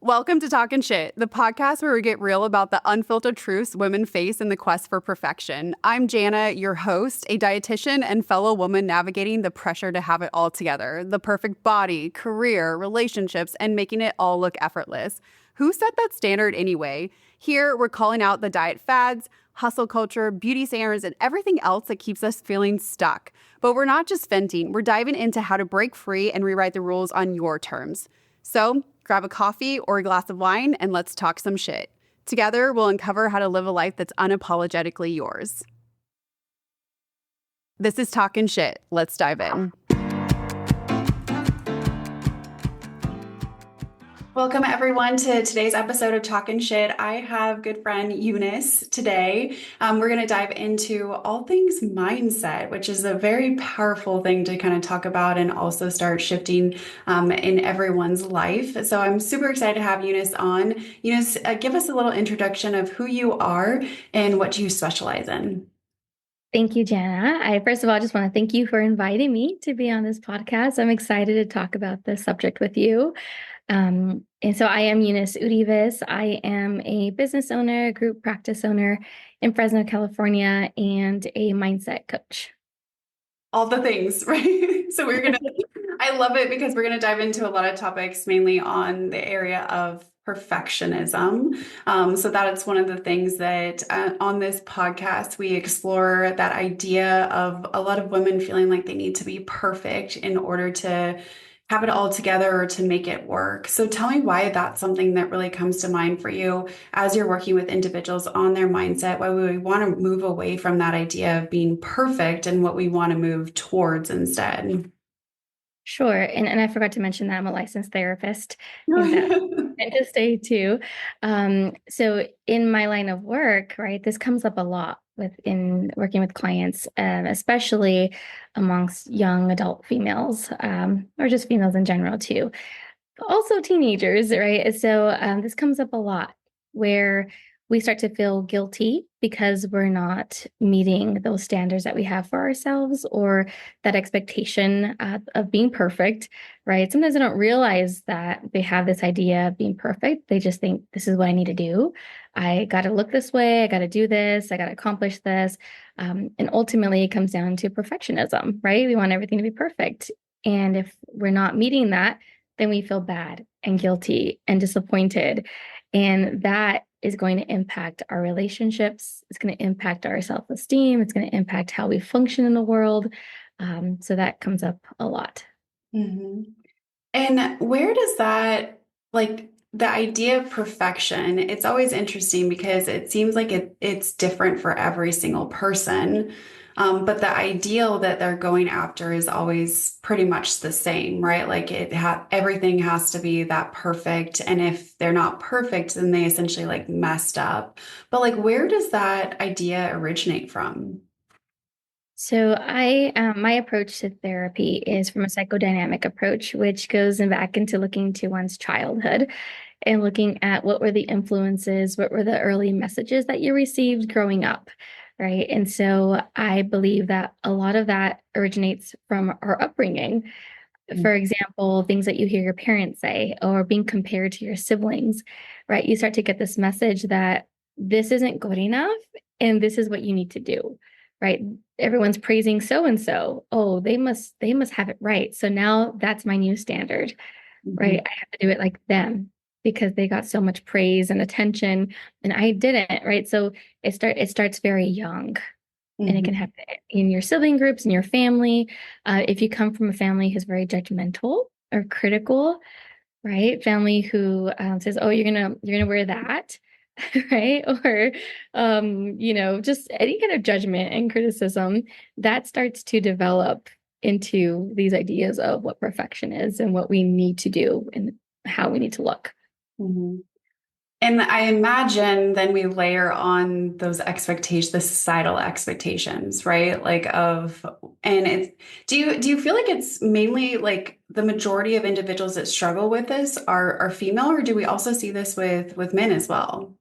Welcome to Talkin' Shit, the podcast where we get real about the unfiltered truths women face in the quest for perfection. I'm Jana, your host, a dietitian and fellow woman navigating the pressure to have it all together, the perfect body, career, relationships, and making it all look effortless. Who set that standard anyway? Here, we're calling out the diet fads, hustle culture, beauty standards, and everything else that keeps us feeling stuck. But we're not just venting, we're diving into how to break free and rewrite the rules on your terms. So, grab a coffee or a glass of wine and let's talk some shit. Together, we'll uncover how to live a life that's unapologetically yours. This is Talkin' Shit. Let's dive in. Welcome, everyone, to today's episode of Talkin' Shit. I have good friend Eunice today. We're going to dive into all things mindset, which is a very powerful thing to kind of talk about and also start shifting in everyone's life. So I'm super excited to have Eunice on. Eunice, give us a little introduction of who you are and what you specialize in. Thank you, Jana. First of all, just want to thank you for inviting me to be on this podcast. I'm excited to talk about this subject with you. And so I am Eunice Urives. I am a business owner, group practice owner in Fresno, California, and a mindset coach. All the things, right? So I love it because we're going to dive into a lot of topics, mainly on the area of perfectionism. So that is one of the things that on this podcast, we explore that idea of a lot of women feeling like they need to be perfect in order to have it all together or to make it work. So tell me why that's something that really comes to mind for you as you're working with individuals on their mindset, why we want to move away from that idea of being perfect and what we want to move towards instead. Sure. And I forgot to mention that I'm a licensed therapist. And to stay too. So in my line of work, right, this comes up a lot in working with clients, especially amongst young adult females, or just females in general too. Also teenagers, right? So this comes up a lot where we start to feel guilty because we're not meeting those standards that we have for ourselves or that expectation of being perfect, right? Sometimes they don't realize that they have this idea of being perfect. They just think this is what I need to do. I got to look this way. I got to do this. I got to accomplish this. And ultimately, it comes down to perfectionism, right? We want everything to be perfect. And if we're not meeting that, then we feel bad and guilty and disappointed. And that is going to impact our relationships. It's going to impact our self-esteem. It's going to impact how we function in the world. So that comes up a lot. Mm-hmm. And where does that, like the idea of perfection, it's always interesting because it seems like it's different for every single person. But the ideal that they're going after is always pretty much the same, right? Like everything has to be that perfect. And if they're not perfect, then they essentially like messed up. But like, where does that idea originate from? So my approach to therapy is from a psychodynamic approach, which goes back into looking to one's childhood and looking at what were the influences, what were the early messages that you received growing up, right? And so I believe that a lot of that originates from our upbringing. For example, things that you hear your parents say or being compared to your siblings, right? You start to get this message that this isn't good enough and this is what you need to do, right? Everyone's praising so and so. Oh, they must have it right. So now that's my new standard, right? I have to do it like them because they got so much praise and attention and I didn't, right? So it starts very young. And it can happen in your sibling groups, in your family. If you come from a family who's very judgmental or critical, right? Family who says, "Oh, you're gonna wear that," right? Or just any kind of judgment and criticism that starts to develop into these ideas of what perfection is and what we need to do and how we need to look. Mm-hmm. And I imagine then we layer on those expectations, the societal expectations, right? And do you feel like it's mainly like the majority of individuals that struggle with this are female, or do we also see this with men as well?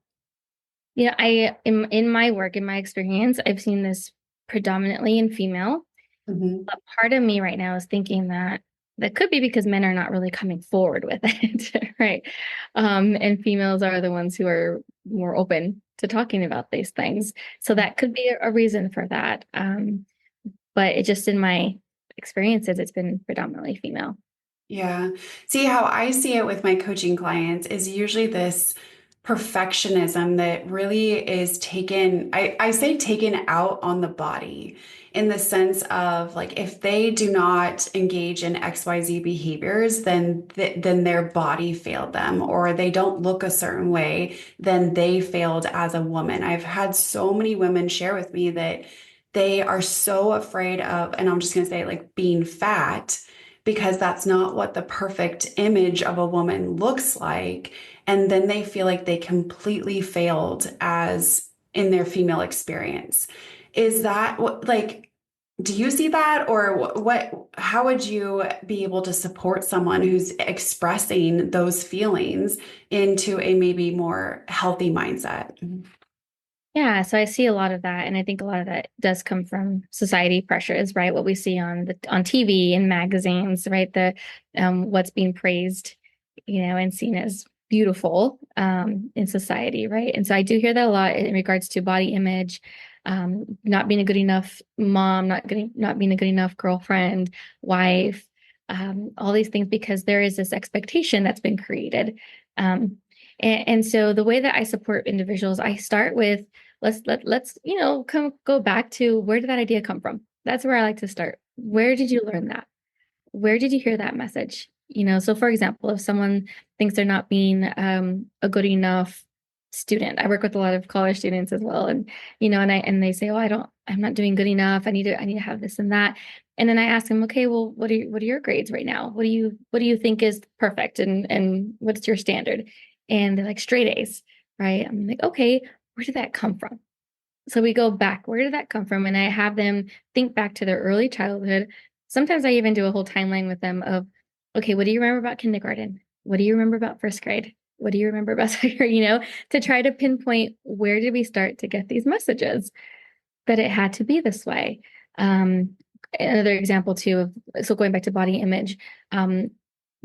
Yeah, in my work, in my experience, I've seen this predominantly in female. Mm-hmm. But part of me right now is thinking that That could be because men are not really coming forward with it, right? And females are the ones who are more open to talking about these things. So that could be a reason for that. But it just in my experiences, it's been predominantly female. Yeah. See, how I see it with my coaching clients is usually this perfectionism that really is taken, I say taken out on the body in the sense of like if they do not engage in XYZ behaviors, then their body failed them, or they don't look a certain way, then they failed as a woman. I've had so many women share with me that they are so afraid of, and I'm just going to say like being fat because that's not what the perfect image of a woman looks like. And then they feel like they completely failed as in their female experience. Is that what, like, do you see that? Or how would you be able to support someone who's expressing those feelings into a maybe more healthy mindset? Yeah, so I see a lot of that, and I think a lot of that does come from society pressures, right? What we see on TV and magazines, right? The what's being praised, and seen as beautiful in society, right? And so I do hear that a lot in regards to body image, not being a good enough mom, not being a good enough girlfriend, wife, all these things because there is this expectation that's been created. And so the way that I support individuals, I start with let's come go back to where did that idea come from? That's where I like to start. Where did you learn that? Where did you hear that message? So for example, if someone thinks they're not being a good enough student, I work with a lot of college students as well, and they say, "Oh, I'm not doing good enough. I need to have this and that." And then I ask them, "Okay, well, what are your grades right now? What do you think is perfect, and what's your standard?" And they're like straight A's, right? I'm like, okay, where did that come from? So we go back. Where did that come from? And I have them think back to their early childhood. Sometimes I even do a whole timeline with them of, okay, what do you remember about kindergarten? What do you remember about first grade? What do you remember about second grade? To try to pinpoint where did we start to get these messages that it had to be this way. Um, Another example too of so going back to body image, um,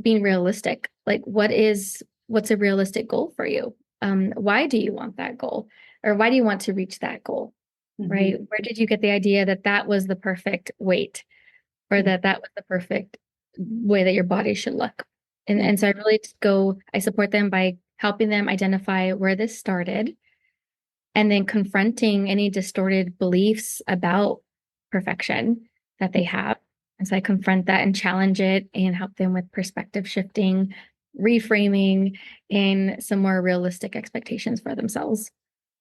being realistic. Like what's a realistic goal for you? Why do you want that goal? Or why do you want to reach that goal? Right? Mhm. Where did you get the idea that that was the perfect weight or that was the perfect way that your body should look? And so I really I support them by helping them identify where this started and then confronting any distorted beliefs about perfection that they have. And so I confront that and challenge it and help them with perspective shifting, reframing, and some more realistic expectations for themselves.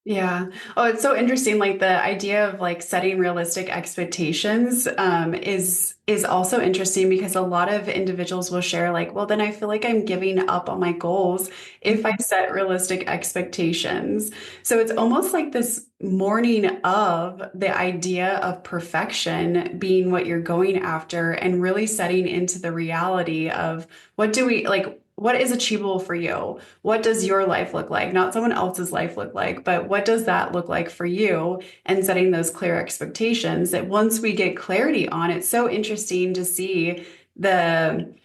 Yeah. Oh, it's so interesting. Like the idea of like setting realistic expectations is also interesting because a lot of individuals will share like, well, then I feel like I'm giving up on my goals if I Mhm. set realistic expectations. So it's almost like this mourning of the idea of perfection being what you're going after and really setting into the reality of what do we like, what is achievable for you? What does your life look like? Not someone else's life look like, but what does that look like for you? And setting those clear expectations that once we get clarity on, it's so interesting to see the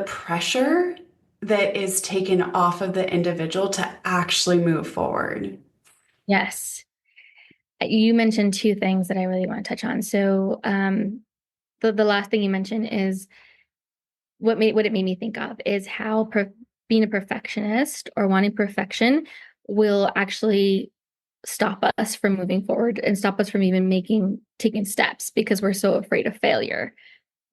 pressure that is taken off of the individual to actually move forward. Yes. You mentioned two things that I really want to touch on. So, the last thing you mentioned is what it made me think of is how being a perfectionist or wanting perfection will actually stop us from moving forward and stop us from even taking steps because we're so afraid of failure,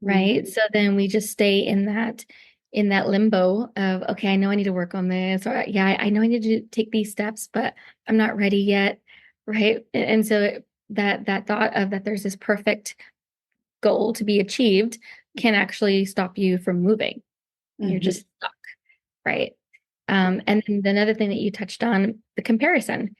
right? So then we just stay in that limbo of, okay, I know I need to work on this, or yeah, I know I need to take these steps, but I'm not ready yet, right? And so that thought of that there's this perfect goal to be achieved can actually stop you from moving. You're Mhm. just stuck, right? And then another thing that you touched on, the comparison,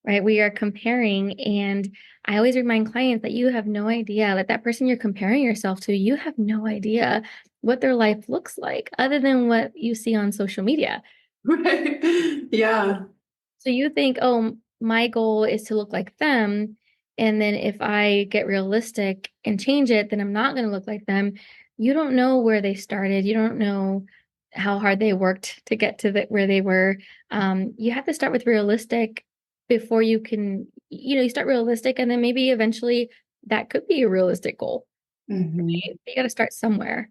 right? We are comparing, and I always remind clients that you have no idea that person you're comparing yourself to, you have no idea what their life looks like other than what you see on social media. Right. Yeah. So you think, oh, my goal is to look like them. And then if I get realistic and change it, then I'm not going to look like them. you don't know where they started. You don't know how hard they worked to get to where they were. You have to start with realistic before you can, you start realistic and then maybe eventually that could be a realistic goal. Hmm. You got to start somewhere.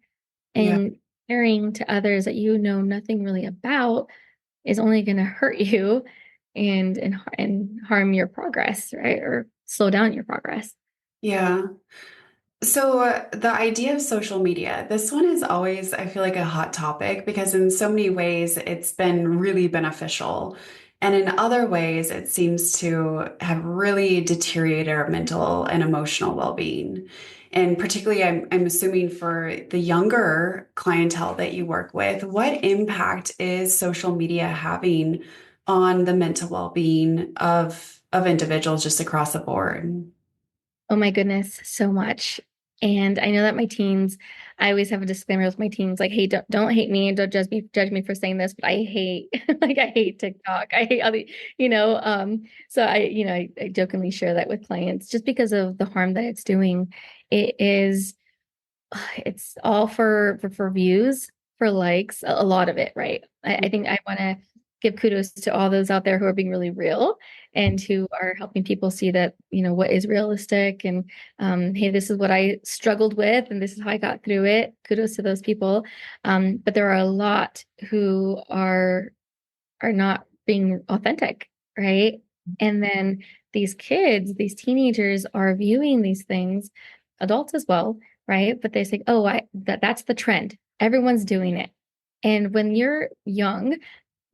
Yeah. And caring to others that you know nothing really about is only going to hurt you and harm your progress, right? Or slow down your progress. Yeah. So, the idea of social media, this one is always, I feel like, a hot topic because in so many ways it's been really beneficial. And in other ways, it seems to have really deteriorated our mental and emotional well-being. And particularly, I'm assuming for the younger clientele that you work with, what impact is social media having on the mental well-being of individuals just across the board? Oh my goodness, so much. And I know that my teens, I always have a disclaimer with my teens, like, hey, don't hate me and don't judge me for saying this, but I hate like I hate TikTok. I hate all the, so I jokingly share that with clients just because of the harm that it's doing. It is it's all for views, for likes, a lot of it, right? I think I want to give kudos to all those out there who are being really real and who are helping people see that, what is realistic and hey, this is what I struggled with and this is how I got through it. Kudos to those people. But there are a lot who are not being authentic, right? And then these kids, these teenagers are viewing these things, adults as well, right? But they say, "Oh, that's the trend. Everyone's doing it." And when you're young,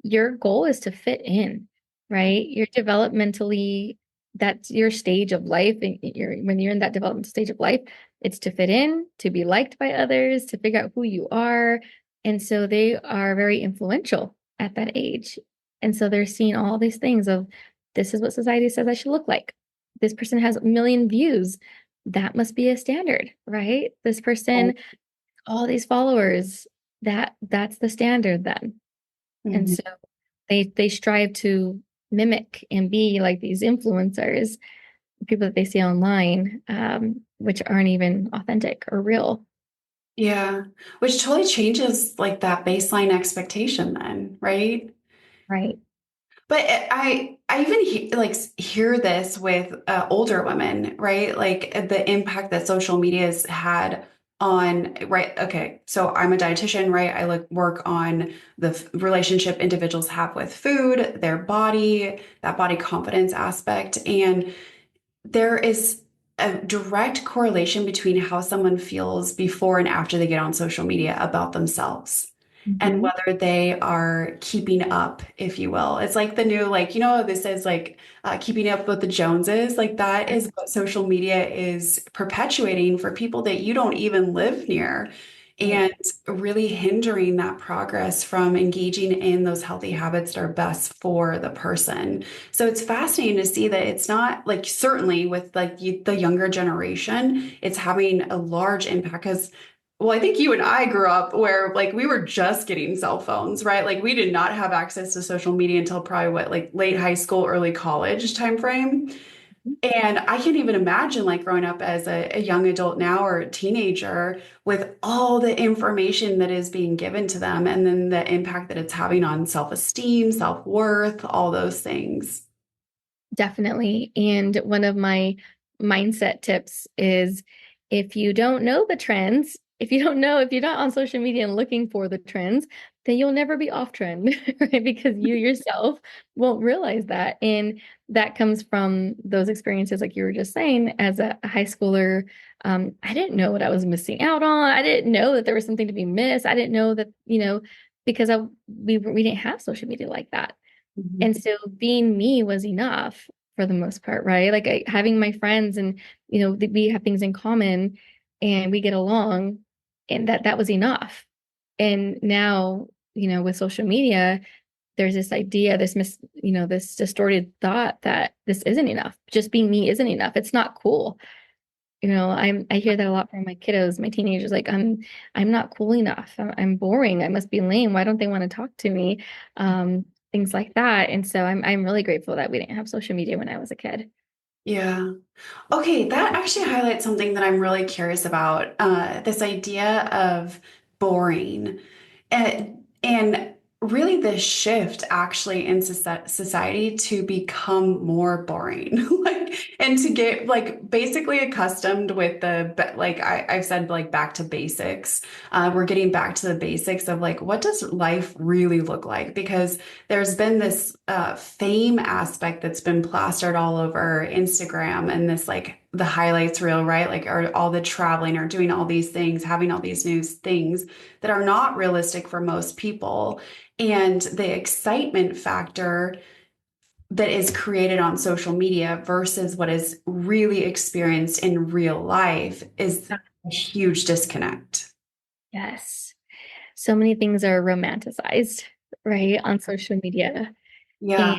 your goal is to fit in, right? You're developmentally, that's your stage of life. And when you're in that developmental stage of life, it's to fit in, to be liked by others, to figure out who you are. And so they are very influential at that age. And so they're seeing all these things of this is what society says I should look like. This person has a million views. That must be a standard, right? This person, all these followers, that's the standard then. And Mhm. so they strive to mimic and be like these influencers, people that they see online, which aren't even authentic or real. Yeah, which totally changes like that baseline expectation then, right? Right. But I even hear this with older women, right? Like the impact that social media has had on, right? Okay, so I'm a dietitian, right? I like work on the relationship individuals have with food, their body, that body confidence aspect, and there is a direct correlation between how someone feels before and after they get on social media about themselves and Mhm. whether they are keeping up, if you will. It's like the new, like, this is like keeping up with the Joneses. Like, that is what social media is perpetuating for people that you don't even live near Right. and really hindering that progress from engaging in those healthy habits that are best for the person. So it's fascinating to see that it's not like certainly with like the younger generation, it's having a large impact because well, I think you and I grew up where like we were just getting cell phones, right? Like we did not have access to social media until probably what like late high school, early college timeframe. And I can't even imagine like growing up as a young adult now or a teenager with all the information that is being given to them and then the impact that it's having on self-esteem, self-worth, all those things. Definitely. And one of my mindset tips is if you don't know the trends, if you're not on social media and looking for the trends, then you'll never be off trend, right? Because you yourself won't realize that. And that comes from those experiences, like you were just saying, as a high schooler. I didn't know what I was missing out on. I didn't know that there was something to be missed. I didn't know that, because we didn't have social media like that. Mhm. And so being me was enough for the most part, right? Like having my friends and, we have things in common and we get along and that was enough. And now, with social media, there's this idea, this distorted thought that this isn't enough. Just being me isn't enough. It's not cool. I hear that a lot from my kiddos, my teenagers, like I'm not cool enough. I'm boring. I must be lame. Why don't they want to talk to me? Things like that. And so I'm really grateful that we didn't have social media when I was a kid. Yeah. Okay, that actually highlights something that I'm really curious about. This idea of boring. And really the shift actually in society to become more boring. Like, and to get like basically accustomed with like I've said, like back to basics. We're getting back to the basics of like, what does life really look like? Because there's been this fame aspect that's been plastered all over Instagram, and this like the highlights reel, right? Like, are all the traveling or doing all these things, having all these new things that are not realistic for most people. And the excitement factor that is created on social media versus what is really experienced in real life is a huge disconnect. Yes. So many things are romanticized, right, on social media. And Yeah.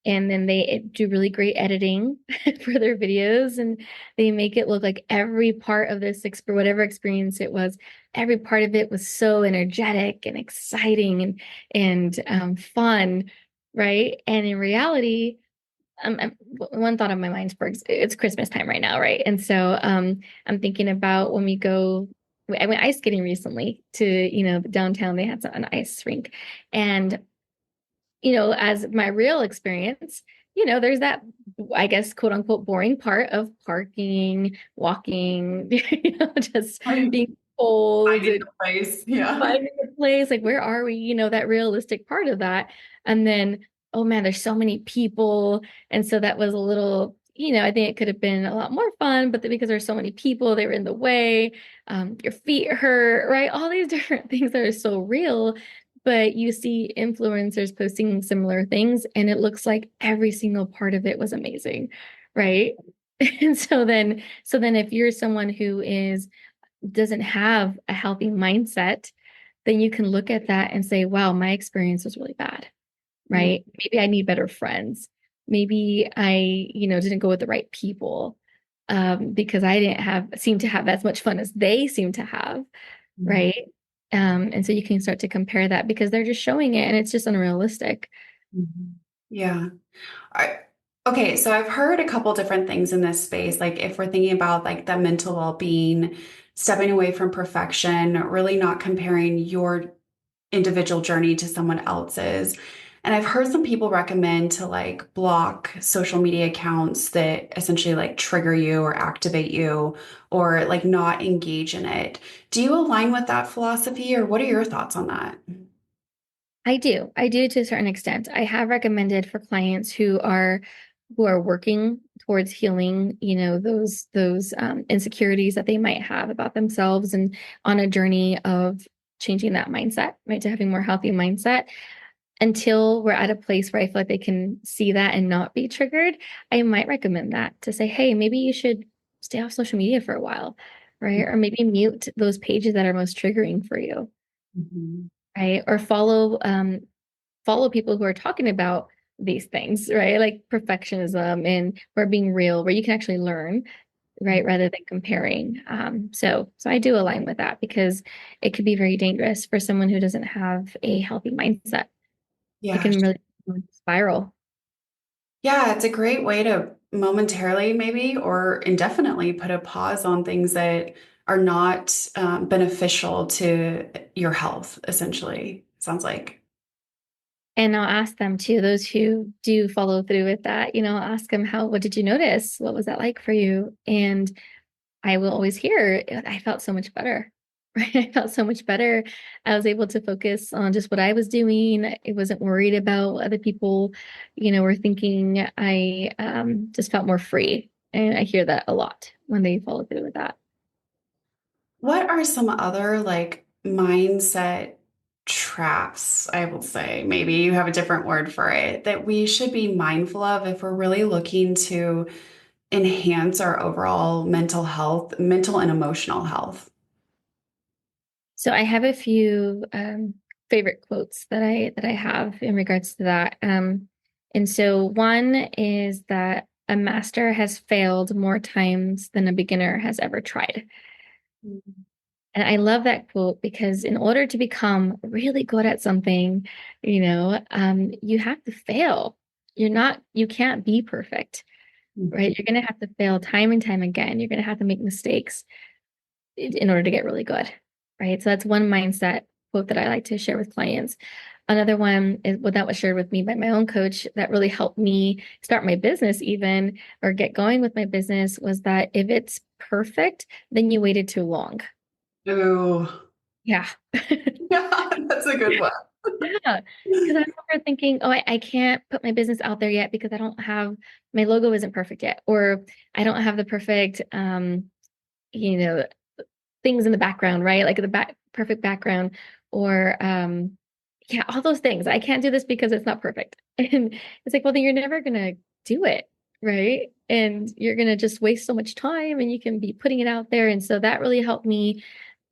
and then they do really great editing for their videos, and they make it look like every part of this whatever experience it was, every part of it was so energetic and exciting and fun, right? And in reality, one thought on my mind, it's Christmas time right now, right? And so I'm thinking about when I went ice skating recently to, downtown. They had an ice rink. And, as my real experience, there's that, I guess, quote unquote, boring part of parking, walking, just Finding being cold, the place. Yeah. finding a place, like where are we, that realistic part of that. And then, oh man, there's so many people. And so that was a little, I think it could have been a lot more fun, but because there's so many people, they were in the way. Your feet hurt, right? All these different things that are so real. But you see influencers posting similar things, and it looks like every single part of it was amazing, right? And so then if you're someone who doesn't have a healthy mindset, then you can look at that and say, wow, my experience was really bad, Mm, right? Maybe I need better friends. Maybe I, didn't go with the right people, because I didn't seem to have as much fun as they seem to have, mm, right? And so you can start to compare that because they're just showing it and it's just unrealistic. mhm. Yeah. I, okay, so I've heard a couple different things in this space. Like if we're thinking about like the mental well-being, stepping away from perfection, really not comparing your individual journey to someone else's. And I've heard some people recommend to like block social media accounts that essentially like trigger you or activate you or like not engage in it. Do you align with that philosophy or what are your thoughts on that? I do. I do to a certain extent. I have recommended for clients who are working towards healing, those insecurities that they might have about themselves and on a journey of changing that mindset, right, to having more healthy mindset. Until we're at a place where I feel like they can see that and not be triggered, I might recommend that to say, hey, maybe you should stay off social media for a while, right? Or maybe mute those pages that are most triggering for you, Mhm. right? Or follow people who are talking about these things, right? Like perfectionism and or being real, where you can actually learn, right, rather than comparing. So I do align with that because it could be very dangerous for someone who doesn't have a healthy mindset. It Yeah. can really spiral. Yeah, it's a great way to momentarily, maybe, or indefinitely put a pause on things that are not beneficial to your health, essentially. Sounds like. And I'll ask them too, those who do follow through with that, I'll ask them, what did you notice? What was that like for you? And I will always hear, I felt so much better. Right? I felt so much better. I was able to focus on just what I was doing. I wasn't worried about what other people, were thinking. I just felt more free. And I hear that a lot when they follow through with that. What are some other like mindset traps, I will say? Maybe you have a different word for it that we should be mindful of if we're really looking to enhance our overall mental health, mental and emotional health. So I have a few favorite quotes that I have in regards to that. And so one is that a master has failed more times than a beginner has ever tried. And I love that quote because in order to become really good at something, you have to fail. You can't be perfect. right? You're going to have to fail time and time again. You're going to have to make mistakes in order to get really good, right? So that's one mindset quote that I like to share with clients. Another one is what that was shared with me by my own coach that really helped me start my business even or get going with my business was that if it's perfect, then you waited too long. Ooh. Yeah. Yeah, that's a good one. Yeah. Because I remember thinking, oh, I can't put my business out there yet because I don't have my logo isn't perfect yet, or I don't have the perfect you know, things in the background, right? Like the perfect background or yeah, all those things. I can't do this because it's not perfect. And it's like, well, then you're never gonna do it, right? And you're gonna just waste so much time and you can be putting it out there. And so that really helped me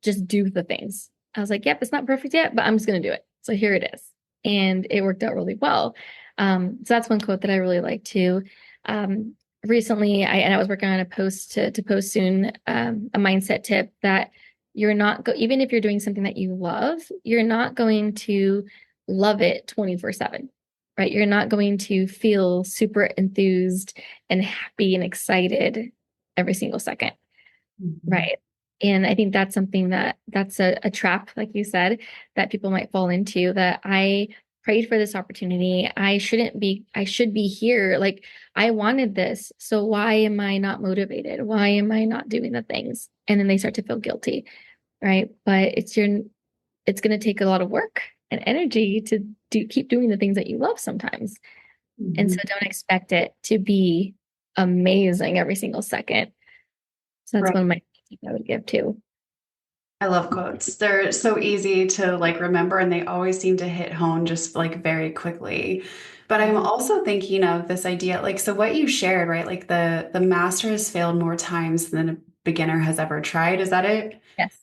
just do the things. I was like, yep, it's not perfect yet, but I'm just gonna do it. So here it is. And it worked out really well. So that's one quote that I really like too. Um, recently I was working on a post to post soon, a mindset tip that you're not even if you're doing something that you love, you're not going to love it 24/7, right? You're not going to feel super enthused and happy and excited every single second, Mhm. right? And I think that's something that's a trap, like you said, that people might fall into that I prayed for this opportunity. I should be here. Like I wanted this. So why am I not motivated? Why am I not doing the things? And then they start to feel guilty, right? But it's going to take a lot of work and energy to keep doing the things that you love sometimes. And so Mhm. don't expect it to be amazing every single second. So that's Right. one of my things I would give too. I love quotes. They're so easy to like remember and they always seem to hit home just like very quickly. But I'm also thinking of this idea, like, so what you shared, right? Like the master has failed more times than a beginner has ever tried. Is that it? Yes.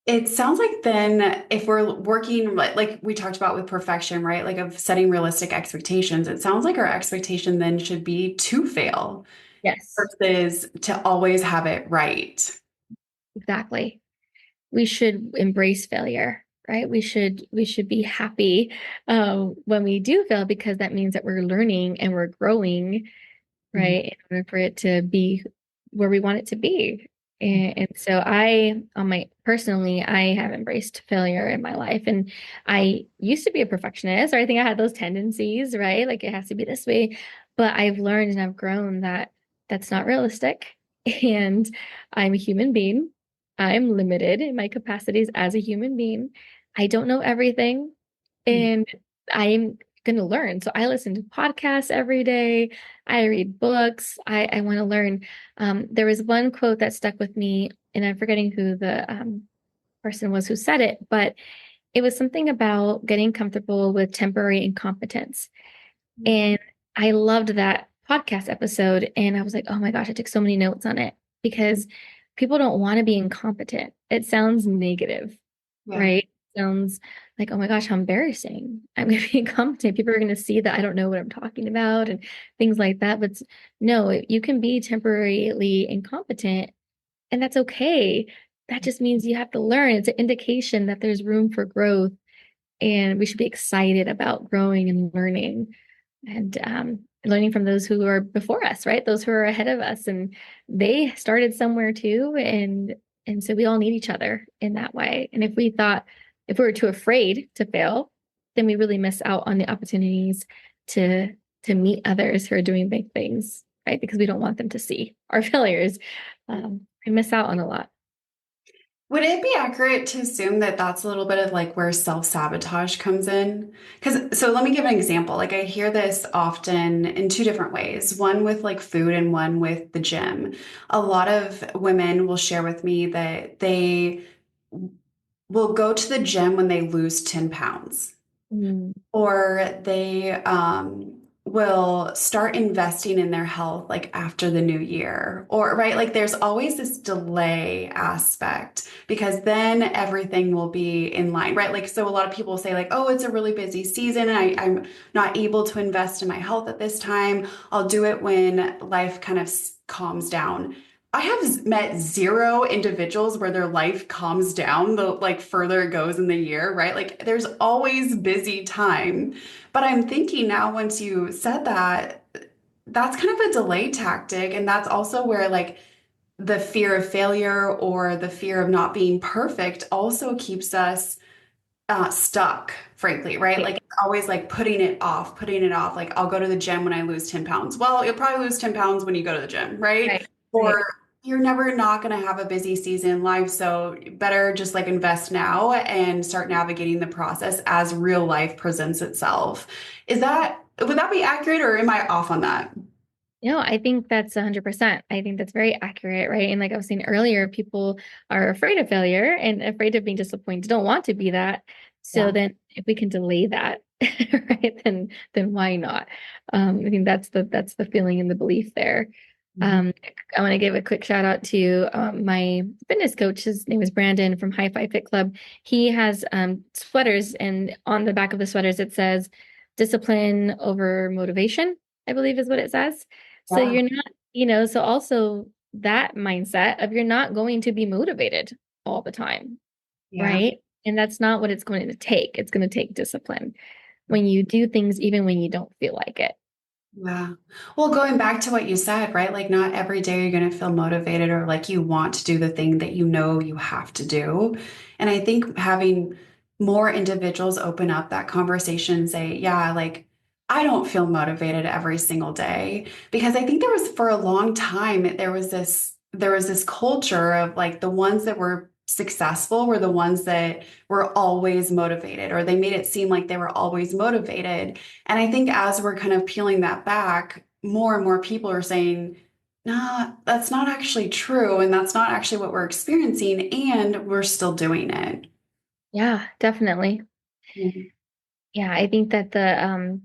It sounds like then if we're working like we talked about with perfection, right? Like of setting realistic expectations, it sounds like our expectation then should be to fail Yes, versus to always have it right. exactly. We should embrace failure, right? We should be happy when we do fail because that means that we're learning and we're growing, Mhm. right? In order for it to be where we want it to be. And so on my personally, I have embraced failure in my life. And I used to be a perfectionist, or I think I had those tendencies, right? Like it has to be this way. But I've learned and I've grown that that's not realistic. And I'm a human being. I'm limited in my capacities as a human being. I don't know everything. And I'm going to learn. So I listen to podcasts every day. I read books. I want to learn. There was one quote that stuck with me, and I'm forgetting who the person was who said it, but it was something about getting comfortable with temporary incompetence. And I loved that podcast episode. And I was like, oh my gosh, I took so many notes on it because people don't want to be incompetent. It sounds negative, Yeah. right? It sounds like, oh my gosh, how embarrassing. I'm going to be incompetent. People are going to see that I don't know what I'm talking about and things like that. But no, you can be temporarily incompetent and that's okay. That just means you have to learn. It's an indication that there's room for growth and we should be excited about growing and learning and learning from those who are before us, right? Those who are ahead of us, and they started somewhere too, and so we all need each other in that way. And if we were too afraid to fail, then we really miss out on the opportunities to to meet others who are doing big things, right? Because we don't want them to see our failures. We miss out on a lot. Would it be accurate to assume that that's a little bit of like where self-sabotage comes in? Because, so let me give an example. Like I hear this often in two different ways, one with like food and one with the gym. A lot of women will share with me that they will go to the gym when they lose 10 pounds Mm, or they will start investing in their health like after the new year or right like there's always this delay aspect because then everything will be in line right like so a lot of people say like oh it's a really busy season and I'm not able to invest in my health at this time. I'll do it when life kind of calms down. I have met zero individuals where their life calms down the like further it goes in the year, right? Like there's always busy time. But I'm thinking now, once you said that, that's kind of a delay tactic. And that's also where like the fear of failure or the fear of not being perfect also keeps us stuck, frankly, right? Right, Like it's always like putting it off. Like I'll go to the gym when I lose 10 pounds. Well, you'll probably lose 10 pounds when you go to the gym, right? right, Or right. you're never not going to have a busy season in life. So better just like invest now and start navigating the process as real life presents itself. Would that be accurate or am I off on that? No, I think that's 100%. I think that's very accurate, right? And like I was saying earlier, people are afraid of failure and afraid of being disappointed, don't want to be that. So Yeah. then if we can delay that, right, then why not? I think that's the feeling and the belief there. Mhm. Um, I want to give a quick shout out to my fitness coach. His name is Brandon from High Five Fit Club. He has sweaters, and on the back of the sweaters it says discipline over motivation, I believe is what it says. So Yeah. you're not, so also that mindset of you're not going to be motivated all the time, Yeah. right? And that's not what it's going to take. It's going to take discipline when you do things even when you don't feel like it. Yeah. Well, going back to what you said, right? Like, not every day you're going to feel motivated or like you want to do the thing that you know you have to do. And I think having more individuals open up that conversation and say, yeah, like, I don't feel motivated every single day. Because I think there was for a long time, there was this culture of like the ones that were successful were the ones that were always motivated, or they made it seem like they were always motivated. And I think as we're kind of peeling that back, more and more people are saying, nah, that's not actually true. And that's not actually what we're experiencing. And we're still doing it. Yeah, definitely. Mhm. Yeah, I think that the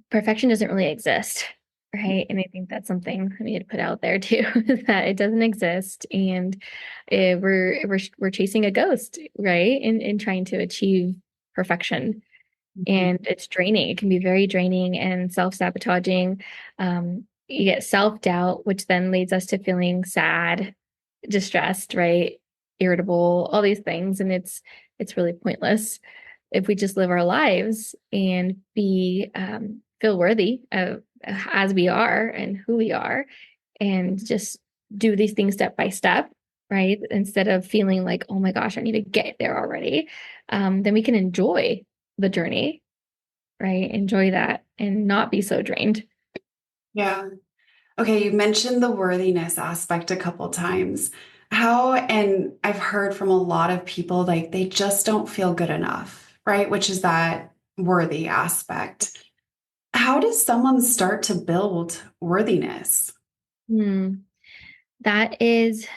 perfection doesn't really exist, right? And I think that's something I need to put out there too, that it doesn't exist, and we're chasing a ghost, right? In trying to achieve perfection, Mhm. and it's draining. It can be very draining and self-sabotaging. You get self-doubt, which then leads us to feeling sad, distressed, right? Irritable, all these things, and it's really pointless if we just live our lives and be feel worthy of as we are and who we are, and just do these things step by step, right? Instead of feeling like, oh my gosh, I need to get there already. Then we can enjoy the journey, right? Enjoy that and not be so drained. Yeah. Okay. You mentioned the worthiness aspect a couple times. How, and I've heard from a lot of people, like they just don't feel good enough, right? Which is that worthy aspect. How does someone start to build worthiness? Hmm. That is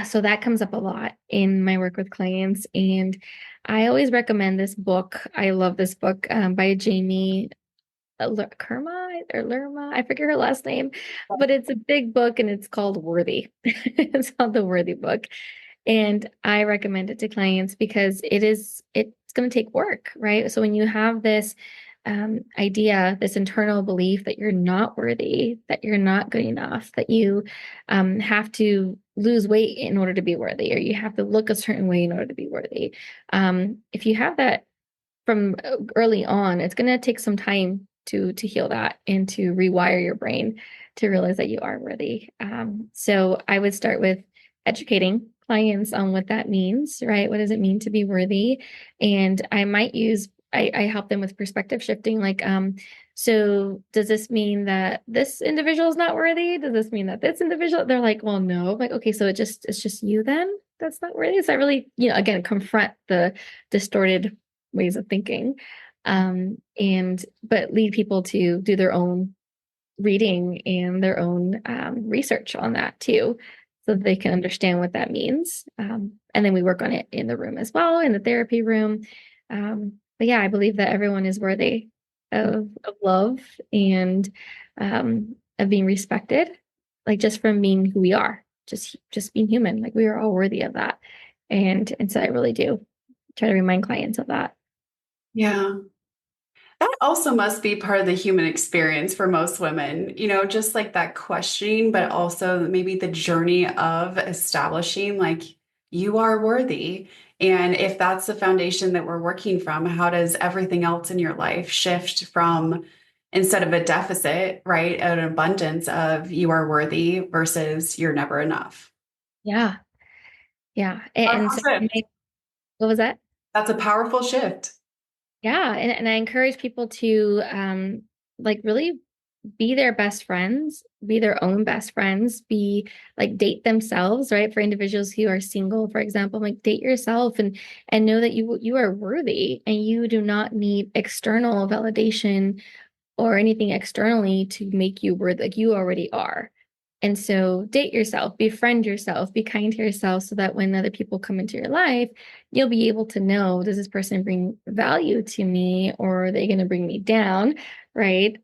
so that comes up a lot in my work with clients, and I always recommend this book. I love this book by Jamie Kerma or Lerma. I forget her last name, but it's a big book and it's called Worthy. It's called the Worthy Book. And I recommend it to clients because it's going to take work, right? So when you have this idea, this internal belief that you're not worthy, that you're not good enough, that you have to lose weight in order to be worthy, or you have to look a certain way in order to be worthy. If you have that from early on, it's going to take some time to heal that and to rewire your brain to realize that you are worthy. So I would start with educating clients on what that means, right? What does it mean to be worthy? And I might use I help them with perspective shifting, like so does this mean that this individual is not worthy? Does this mean that this individual? They're like, well, no. I'm like, okay, so it's just you then that's not worthy. So I really, again, confront the distorted ways of thinking, and but lead people to do their own reading and their own research on that too, so that they can understand what that means, and then we work on it in the room as well, in the therapy room. But yeah, I believe that everyone is worthy of love and of being respected, like just from being who we are, just being human, like we are all worthy of that. And so I really do try to remind clients of that. Yeah. That also must be part of the human experience for most women, just like that questioning, but also maybe the journey of establishing like you are worthy. And if that's the foundation that we're working from, how does everything else in your life shift from instead of a deficit, right? An abundance of you are worthy versus you're never enough. Yeah. Yeah. And Powerful so, shift. what was that? That's a powerful shift. Yeah. And I encourage people to like really be their best friends, be their own best friends, be like date themselves, right? For individuals who are single, for example, like date yourself and know that you are worthy and you do not need external validation or anything externally to make you worthy. Like you already are. And so date yourself, befriend yourself, be kind to yourself so that when other people come into your life, you'll be able to know, does this person bring value to me or are they going to bring me down? Right.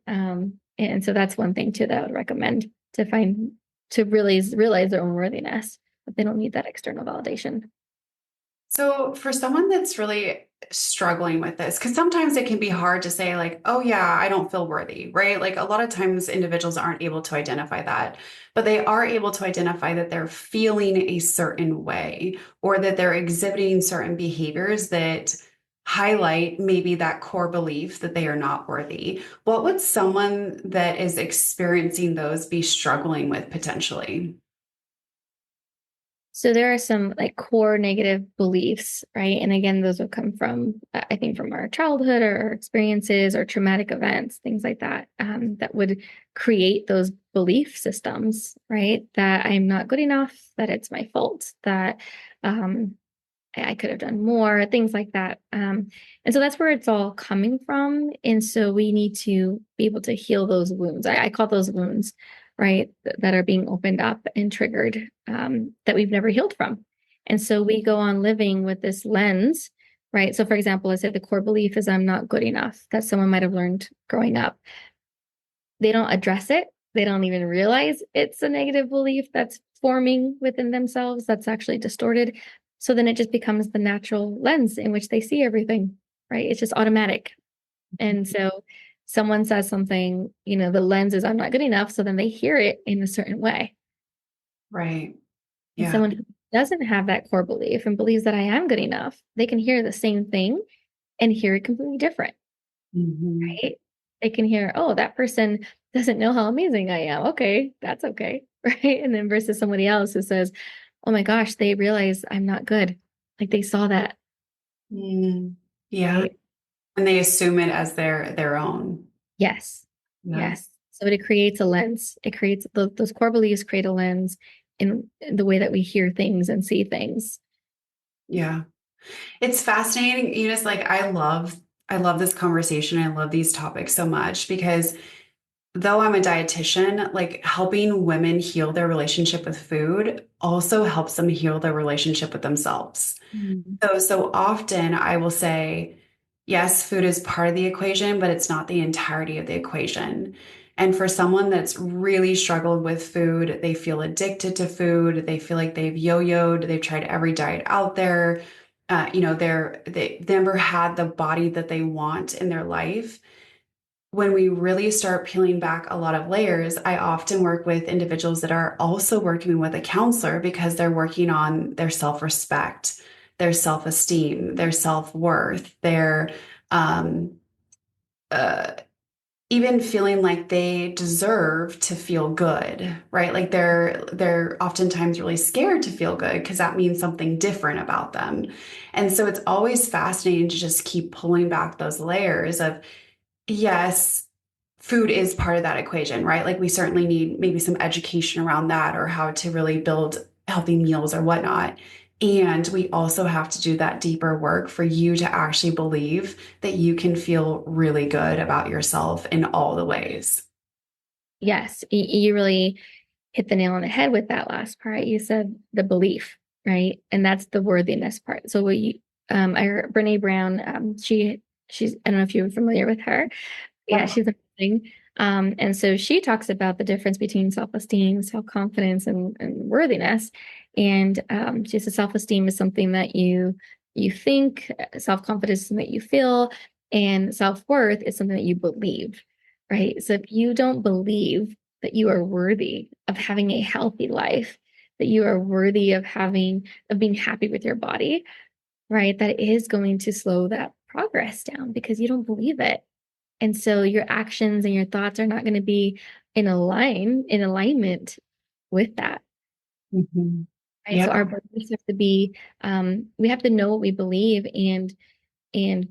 And so that's one thing too that I would recommend to find to really realize their own worthiness, but they don't need that external validation. So, for someone that's really struggling with this, because sometimes it can be hard to say, like, oh, yeah, I don't feel worthy, right? Like, a lot of times individuals aren't able to identify that, but they are able to identify that they're feeling a certain way or that they're exhibiting certain behaviors that highlight maybe that core belief that they are not worthy. What would someone that is experiencing those be struggling with potentially? So there are some like core negative beliefs, right? And again, those will come from, I think, from our childhood or our experiences or traumatic events, things like that, that would create those belief systems, right? That I'm not good enough, that it's my fault, that um, I could have done more, things like that. And so that's where it's all coming from. And so we need to be able to heal those wounds. I call those wounds, right, that are being opened up and triggered that we've never healed from. And so we go on living with this lens, right? So, for example, let's say the core belief is I'm not good enough, that someone might have learned growing up. They don't address it. They don't even realize it's a negative belief that's forming within themselves that's actually distorted. So then it just becomes the natural lens in which they see everything, right? It's just automatic. And so someone says something, the lens is I'm not good enough. So then they hear it in a certain way. Right. And Yeah. someone who doesn't have that core belief and believes that I am good enough, they can hear the same thing and hear it completely different. Mhm. Right? They can hear, oh, that person doesn't know how amazing I am. Okay, that's okay. Right. And then versus somebody else who says, oh my gosh, they realize I'm not good. Like they saw that. Mm. Yeah. Right. And they assume it as their own. Yes. Yeah. Yes. So it creates a lens. It creates those core beliefs create a lens in the way that we hear things and see things. Yeah. It's fascinating, Eunice. Like I love this conversation. I love these topics so much because though I'm a dietitian, like helping women heal their relationship with food also helps them heal their relationship with themselves. Mm. So often I will say, yes, food is part of the equation, but it's not the entirety of the equation. And for someone that's really struggled with food, they feel addicted to food, they feel like they've yo-yoed, they've tried every diet out there. They never had the body that they want in their life. When we really start peeling back a lot of layers, I often work with individuals that are also working with a counselor because they're working on their self respect, their self esteem, their self worth, their um, uh, even feeling like they deserve to feel good, right? Like they're oftentimes really scared to feel good because that means something different about them. And so it's always fascinating to just keep pulling back those layers of yes, food is part of that equation, right? Like we certainly need maybe some education around that or how to really build healthy meals or whatnot. And we also have to do that deeper work for you to actually believe that you can feel really good about yourself in all the ways. Yes, you really hit the nail on the head with that last part. You said the belief, right? And that's the worthiness part. So what you I heard Brene Brown, she's I don't know if you're familiar with her. Yeah, Yeah. she's amazing. And so she talks about the difference between self-esteem, self-confidence, and worthiness. And she says self-esteem is something that you think, self-confidence is something that you feel, and self-worth is something that you believe, right? So if you don't believe that you are worthy of having a healthy life, that you are worthy of being happy with your body, right? That is going to slow that progress down because you don't believe it. And so your actions and your thoughts are not going to be in alignment with that. Mhm. Right. So Yeah. our beliefs have to be, we have to know what we believe and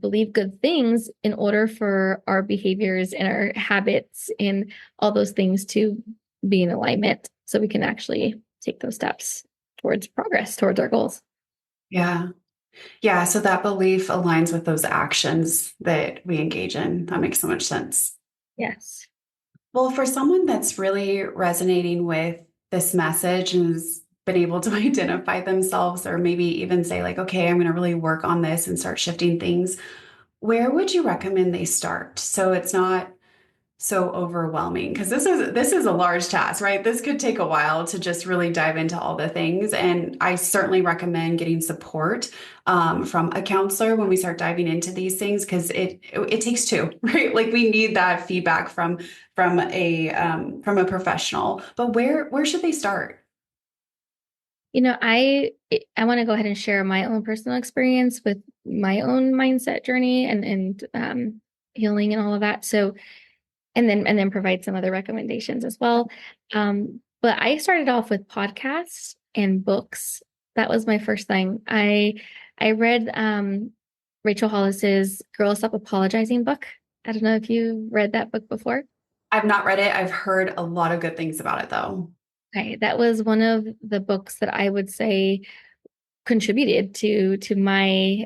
believe good things in order for our behaviors and our habits and all those things to be in alignment so we can actually take those steps towards progress, towards our goals. Yeah. Yeah. So that belief aligns with those actions that we engage in. That makes so much sense. Yes. Well, for someone that's really resonating with this message and has been able to identify themselves, or maybe even say, like, okay, I'm going to really work on this and start shifting things, where would you recommend they start so it's not so overwhelming? Because this is a large task, right? This could take a while to just really dive into all the things, and I certainly recommend getting support from a counselor when we start diving into these things, because it takes two, right? Like, we need that feedback from a professional. But where should they start? I want to go ahead and share my own personal experience with my own mindset journey and healing and all of that. So and then provide some other recommendations as well. But I started off with podcasts and books. That was my first thing. I read Rachel Hollis's Girl Stop Apologizing book. I don't know if you read that book before. I've not read it. I've heard a lot of good things about it, though. Okay, that was one of the books that I would say contributed to my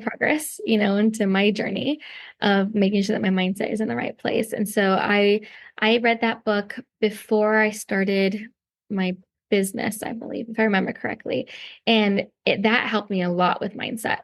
progress, and to my journey of making sure that my mindset is in the right place. And so I read that book before I started my business, I believe, if I remember correctly. And that helped me a lot with mindset,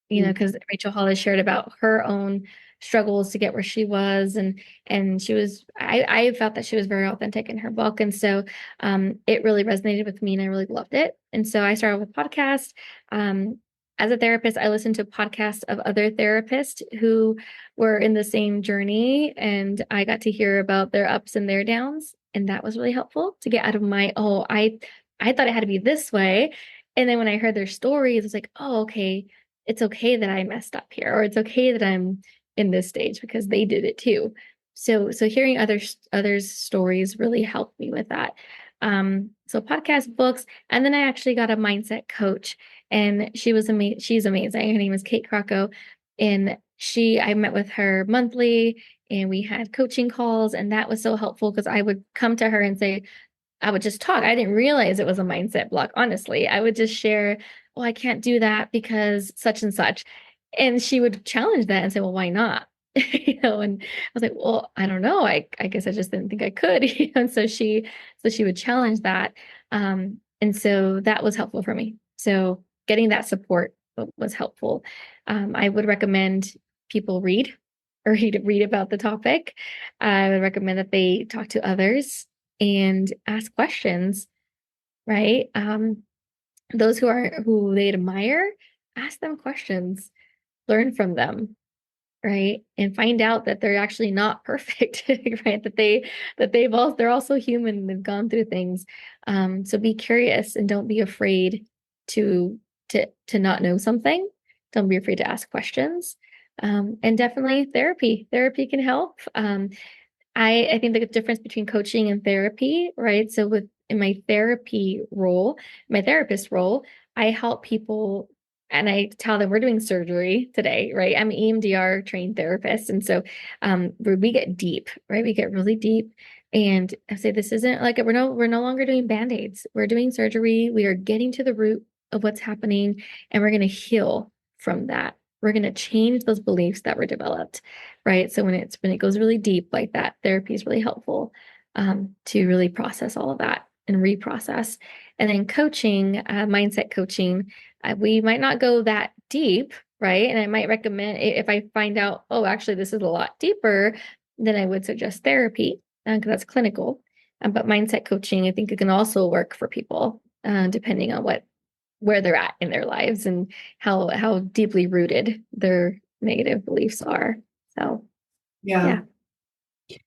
because Rachel Hollis shared about her own struggles to get where she was, and I felt that she was very authentic in her book, and so it really resonated with me, and I really loved it. And so I started with podcast. Um, as a therapist, I listened to podcasts of other therapists who were in the same journey, and I got to hear about their ups and their downs, and that was really helpful to get out of my, oh, I thought it had to be this way. And then when I heard their stories, it's like, oh, okay, it's okay that I messed up here, or it's okay that I'm in this stage because they did it too. So hearing others stories really helped me with that. So podcast, books, and then I actually got a mindset coach, and she's amazing. Her name is Kate Crocco, and I met with her monthly, and we had coaching calls, and that was so helpful because I would come to her and say, I would just talk. I didn't realize it was a mindset block, honestly. I would just share, oh, I can't do that because such and such. And she would challenge that and say, well, why not? And I was like, well, I don't know. I guess I just didn't think I could. And so she would challenge that. And so that was helpful for me. So getting that support was helpful. I would recommend people read about the topic. I would recommend that they talk to others and ask questions, right? Those who they admire, ask them questions, learn from them, right? And find out that they're actually not perfect, right? They're also human and they've gone through things. So be curious and don't be afraid to to not know something. Don't be afraid to ask questions. And definitely therapy. Therapy can help. I think the difference between coaching and therapy, right? So in my therapist role, I help people and I tell them we're doing surgery today, right? I'm an EMDR trained therapist. And so we get deep, right? We get really deep. And I say this isn't like we're no longer doing band-aids. We're doing surgery. We are getting to the root of what's happening, and we're going to heal from that. We're going to change those beliefs that were developed, right? So when it goes really deep like that, therapy is really helpful to really process all of that and reprocess. And then coaching, mindset coaching, we might not go that deep, right? And I might recommend if I find out, oh, actually, this is a lot deeper, then I would suggest therapy because that's clinical. But mindset coaching, I think it can also work for people depending on where they're at in their lives and how deeply rooted their negative beliefs are. So, Yeah. yeah.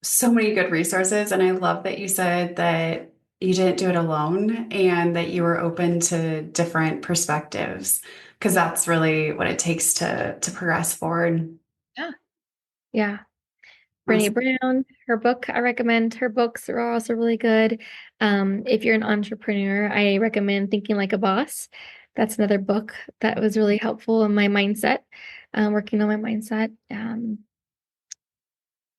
So many good resources. And I love that you said that you didn't do it alone and that you were open to different perspectives, because that's really what it takes to progress forward. Yeah. Brene Awesome. Brown, her book, I recommend her books are also really good. If you're an entrepreneur, I recommend Thinking Like a Boss. That's another book that was really helpful in my mindset, working on my mindset.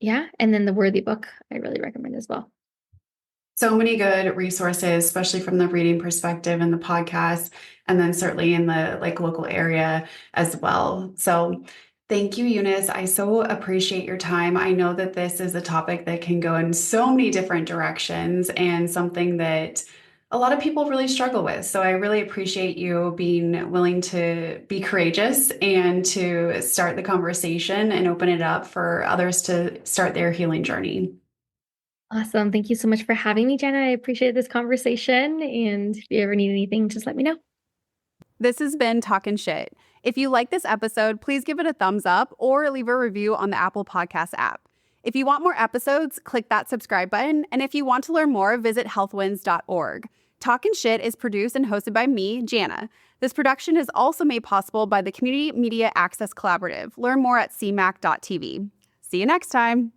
Yeah. And then the Worthy book, I really recommend as well. So many good resources, especially from the reading perspective and the podcast, and then certainly in the like local area as well. So thank you, Eunice. I so appreciate your time. I know that this is a topic that can go in so many different directions and something that a lot of people really struggle with. So I really appreciate you being willing to be courageous and to start the conversation and open it up for others to start their healing journey. Awesome. Thank you so much for having me, Jenna. I appreciate this conversation. And if you ever need anything, just let me know. This has been Talkin' Shit. If you like this episode, please give it a thumbs up or leave a review on the Apple Podcast app. If you want more episodes, click that subscribe button. And if you want to learn more, visit healthwins.org. Talkin' Shit is produced and hosted by me, Jana. This production is also made possible by the Community Media Access Collaborative. Learn more at cmac.tv. See you next time.